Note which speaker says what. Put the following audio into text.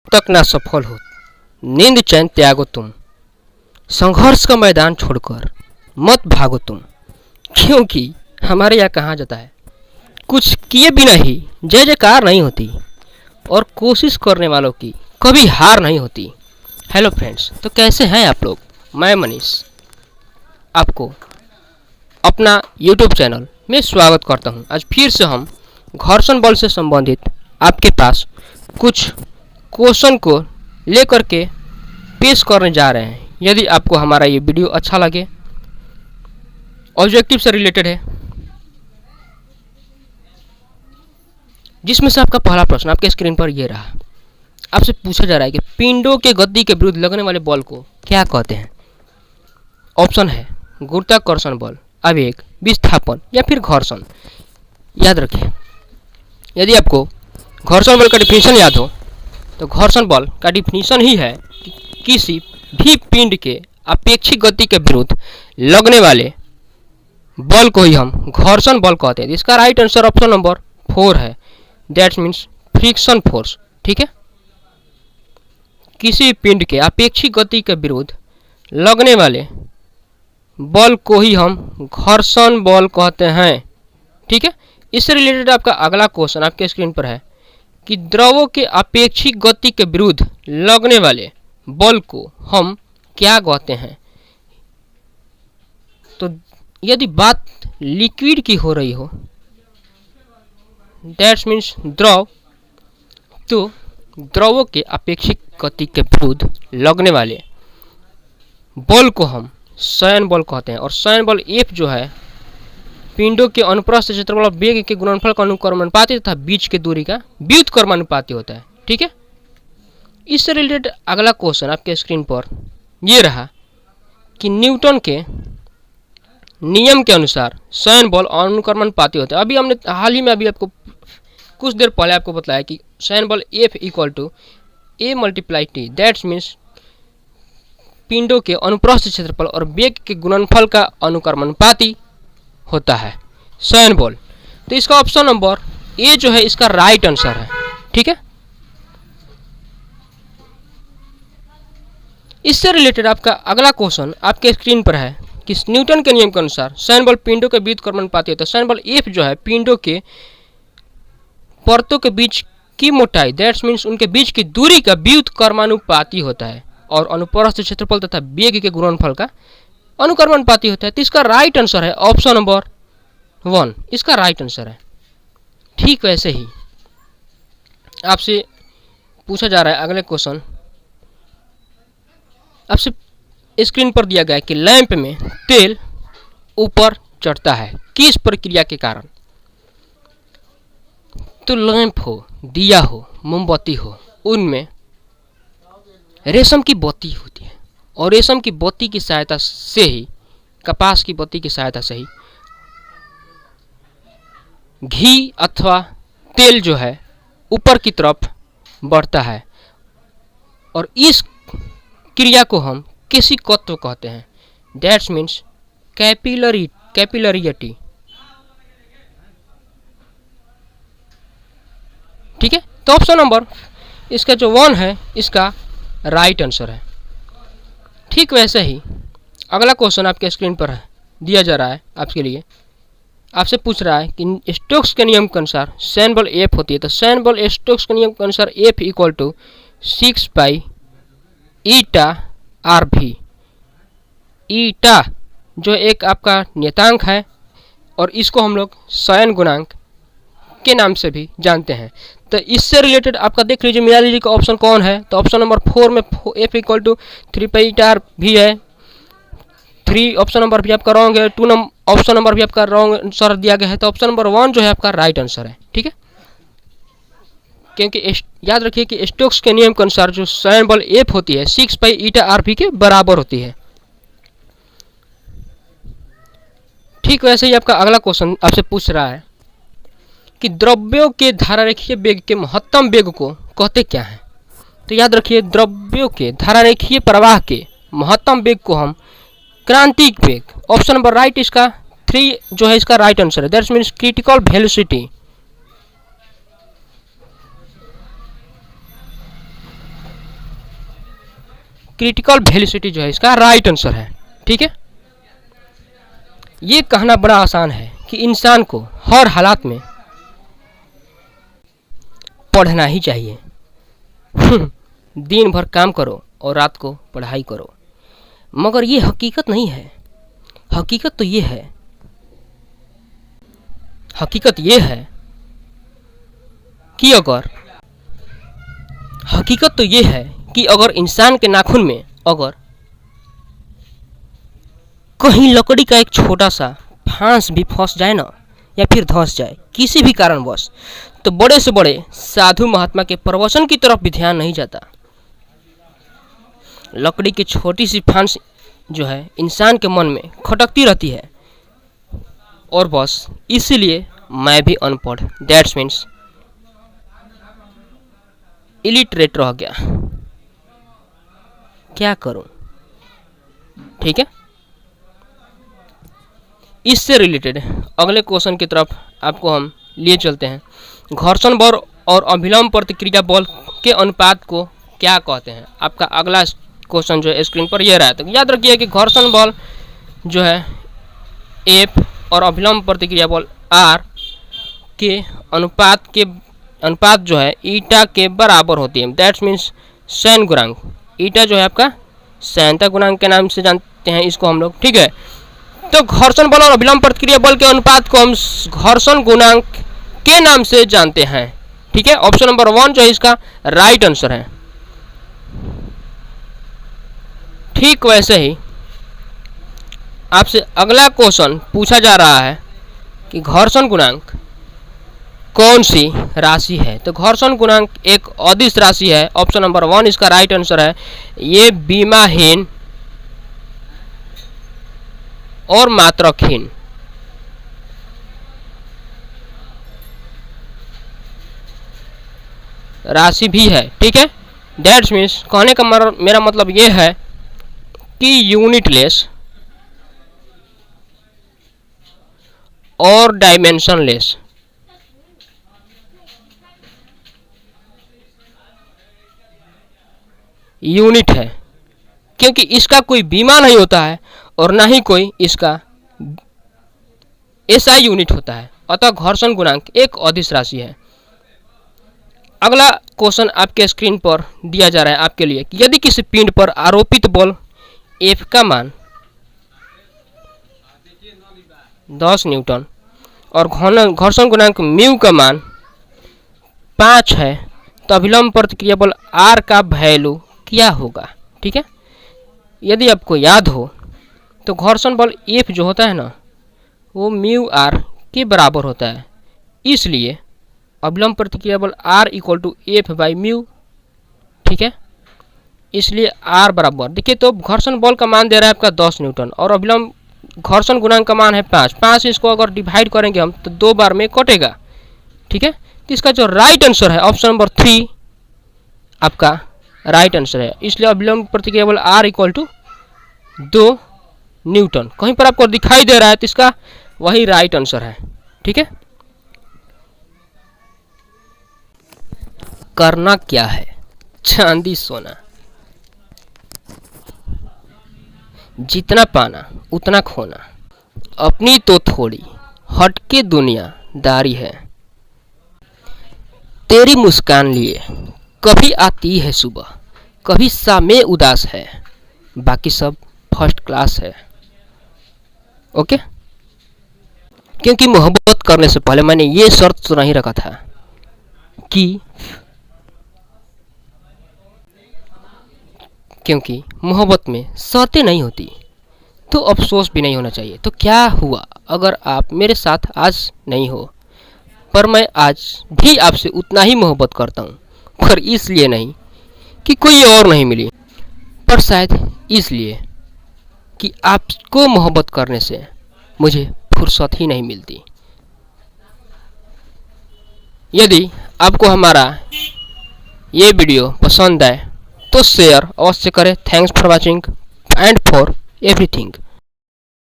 Speaker 1: तक ना सफल हो, नींद चैन त्यागो तुम, संघर्ष का मैदान छोड़कर मत भागो तुम, क्योंकि हमारे यहाँ कहा जाता है कुछ किए बिना ही जय जयकार नहीं होती और कोशिश करने वालों की कभी हार नहीं होती। हेलो फ्रेंड्स, तो कैसे हैं आप लोग? मैं मनीष आपको अपना यूट्यूब चैनल में स्वागत करता हूं। आज फिर से हम घर्षण बल से संबंधित आपके पास कुछ क्वेश्चन को लेकर के पेश करने जा रहे हैं। यदि आपको हमारा ये वीडियो अच्छा लगे, ऑब्जेक्टिव से रिलेटेड है, जिसमें से आपका पहला प्रश्न आपके स्क्रीन पर ये रहा। आपसे पूछा जा रहा है कि पिंडों के गति के विरुद्ध लगने वाले बल को क्या कहते हैं? ऑप्शन है गुरुत्वाकर्षण बल, आवेग, विस्थापन या फिर घर्षण। याद रखिए, यदि आपको घर्षण बल का डिफिनीशन याद हो तो घर्षण बल का डिफिनीशन ही है कि किसी भी पिंड के अपेक्षित गति के विरुद्ध लगने वाले बल को ही हम घर्षण बल कहते हैं। इसका राइट आंसर ऑप्शन नंबर 4 है, दैट मीन्स फ्रिक्शन फोर्स। ठीक है, किसी पिंड के अपेक्षित गति के विरुद्ध लगने वाले बल को ही हम घर्षण बल कहते हैं। ठीक है, इससे रिलेटेड आपका अगला क्वेश्चन आपके स्क्रीन पर है कि द्रवों के अपेक्षित गति के विरुद्ध लगने वाले बल को हम क्या कहते हैं? तो यदि बात लिक्विड की हो रही हो, दैट्स मीन्स द्रव, तो द्रवों के अपेक्षित गति के विरुद्ध लगने वाले बल को हम शयन बल कहते हैं। और शयन बल F जो है पिंडों के अनुप्रस्थ क्षेत्रफल और वेग के गुणनफल का अनुक्रमानुपाती तथा बीच की दूरी का व्युत्क्रमानुपाती होता है। ठीक है, इससे रिलेटेड अगला क्वेश्चन आपके स्क्रीन पर ये रहा कि न्यूटन के नियम के अनुसार शयन बल अनुक्रमानुपाती होता है। अभी हमने हाल ही में आपको कुछ देर पहले आपको बताया कि शयन बल F equal to A multiply T, that's means पिंडों के अनुप्रस्थ क्षेत्रफल और वेग के गुणनफल का अनुक्रमानुपाती होता है शयन बल। तो इसका ऑप्शन नंबर ए जो है इसका राइट आंसर है। ठीक है, इससे रिलेटेड आपका अगला क्वेश्चन आपके स्क्रीन पर है कि न्यूटन के नियम के अनुसार शयन बल पिंडों के व्युत्क्रमानुपाती होता है। शयन बल F जो है पिंडों के परतों के बीच की मोटाई, दैट्स मीन्स उनके बीच की दूरी का व्युत्क्रमानुपाती होता है और अनुप्रस्थ क्षेत्रफल तथा वेग के गुणनफल का अनुक्रमानुपाती होता है। तो इसका राइट आंसर है ऑप्शन नंबर 1, इसका राइट आंसर है। ठीक वैसे ही आपसे पूछा जा रहा है अगले क्वेश्चन, आपसे स्क्रीन पर दिया गया है कि लैंप में तेल ऊपर चढ़ता है किस प्रक्रिया के कारण? तो लैंप हो, दिया हो, मोमबत्ती हो, उनमें रेशम की बत्ती होती है और रेशम की बत्ती की सहायता से ही, कपास की बत्ती की सहायता से ही घी अथवा तेल जो है ऊपर की तरफ बढ़ता है और इस क्रिया को हम किसी तत्व कहते हैं, दैट्स मीन्स कैपिलरिटी। ठीक है, तो ऑप्शन नंबर इसका जो 1 है इसका राइट आंसर है। ठीक वैसे ही अगला क्वेश्चन आपके स्क्रीन पर है, दिया जा रहा है आपके लिए। आपसे पूछ रहा है कि स्टोक्स के नियम के अनुसार शयन बल F होती है। तो शयन बल स्टोक्स के नियम के अनुसार F equal to 6 pi eta RV। Eta जो एक आपका नियतांक है और इसको हम लोग शयन गुणांक के नाम से भी जानते हैं। तो इससे रिलेटेड आपका देख लीजिए, मिला लीजिए का ऑप्शन कौन है। तो ऑप्शन नंबर 4 में F equal to 3 pi eta RV है। 3 ऑप्शन नंबर भी आपका रॉन्ग है, 2 ऑप्शन नंबर भी आपका रॉन्ग आंसर दिया गया है। तो ऑप्शन नंबर 1 जो है आपका राइट आंसर है। ठीक है, क्योंकि याद रखिए कि स्टोक्स के नियम के अनुसार जो शयन बल F होती है 6 पाई ईटा RV के बराबर होती है। ठीक वैसे ही आपका अगला क्वेश्चन आपसे पूछ रहा है कि द्रव्यों के धारारेखीय वेग के महत्तम वेग को कहते क्या हैं? तो याद रखिए, द्रव्यों के धारारेखीय प्रवाह के महत्तम वेग को हम क्रांतिक वेग, ऑप्शन नंबर राइट इसका 3 जो है इसका राइट आंसर है, that's means critical velocity. Critical velocity जो है इसका राइट आंसर है। ठीक है, ये कहना बड़ा आसान है कि इंसान को हर हालात में पढ़ना ही चाहिए। दिन भर काम करो और रात को पढ़ाई करो, मगर ये हकीकत नहीं है। हकीकत तो ये है कि अगर इंसान के नाखून में अगर कहीं लकड़ी का एक छोटा सा फांस भी फंस जाए ना, या फिर धंस जाए किसी भी कारणवश, तो बड़े से बड़े साधु महात्मा के प्रवचन की तरफ भी ध्यान नहीं जाता। लकड़ी की छोटी सी फांस जो है इंसान के मन में खटकती रहती है, और बस इसीलिए मैं भी अनपढ़, दैट्स मीन्स इलिटरेट रह गया। क्या करूं? ठीक है, इससे रिलेटेड अगले क्वेश्चन की तरफ आपको हम लिए चलते हैं। घर्षण बल और अभिलंब प्रतिक्रिया बल के अनुपात को क्या कहते हैं? आपका अगला क्वेश्चन जो है स्क्रीन पर यह रहा है। तो याद रखिए कि घर्षण बल जो है F और अभिलंब प्रतिक्रिया बल R के अनुपात जो है ईटा के बराबर होती है। दैट्स मीन्स सैन गुणांक। ईटा जो है आपका सैनता गुणांक के नाम से जानते हैं इसको हम लोग। ठीक है, तो घर्षण बल और अभिलंब प्रतिक्रिया बल के अनुपात को हम घर्षण गुणांक के नाम से जानते हैं। ठीक है, ऑप्शन नंबर 1 जो है इसका राइट आंसर है। ठीक वैसे ही आपसे अगला क्वेश्चन पूछा जा रहा है कि घर्षण गुणांक कौन सी राशि है? तो घर्षण गुणांक एक अदिश राशि है। ऑप्शन नंबर 1 इसका राइट आंसर है। ये बीमाहीन और मात्रकहीन राशि भी है। ठीक है, दैट्स मीन्स कहने का मेरा मतलब ये है कि यूनिटलेस और डायमेंशनलेस यूनिट है, क्योंकि इसका कोई बीमा नहीं होता है और ना ही कोई इसका एसआई यूनिट होता है। अतः घर्षण गुणांक एक अदिश राशि है। अगला क्वेश्चन आपके स्क्रीन पर दिया जा रहा है आपके लिए कि यदि किसी पिंड पर आरोपित बल F का मान 10 न्यूटन और घर्षण गुणांक म्यू का मान 5 है, तो अभिलंब प्रतिक्रिया बल R का वैल्यू क्या होगा? ठीक है, यदि आपको याद हो तो घर्षण बल F जो होता है ना वो म्यू R के बराबर होता है, इसलिए अभिलंब प्रतिक्रिया बल R = F बाई म्यू। ठीक है, इसलिए R बराबर, देखिए तो घर्षण बल का मान दे रहा है आपका 10 न्यूटन और अभिलंब घर्षण गुणांक का मान है 5। इसको अगर डिवाइड करेंगे हम तो 2 बार में कटेगा। ठीक है, तो इसका जो राइट आंसर है ऑप्शन नंबर 3 आपका राइट आंसर है। इसलिए अभिलंब प्रतिक्रिया बल R = 2 न्यूटन कहीं पर आपको दिखाई दे रहा है तो इसका वही राइट आंसर है। ठीक है, करना क्या है? चांदी सोना, जितना पाना उतना खोना, अपनी तो थोड़ी हटके दुनियादारी है। तेरी मुस्कान लिए कभी आती है सुबह, कभी शामें उदास है, बाकी सब फर्स्ट क्लास है। ओके, क्योंकि मोहब्बत करने से पहले मैंने ये शर्त तो नहीं रखा था कि क्योंकि मोहब्बत में शर्तें नहीं होती तो अफसोस भी नहीं होना चाहिए। तो क्या हुआ अगर आप मेरे साथ आज नहीं हो, पर मैं आज भी आपसे उतना ही मोहब्बत करता हूँ, पर इसलिए नहीं कि कोई और नहीं मिली, पर शायद इसलिए कि आपको मोहब्बत करने से मुझे फुर्सत ही नहीं मिलती। यदि आपको हमारा ये वीडियो पसंद आए तो शेयर अवश्य करें। Thanks for watching and for everything.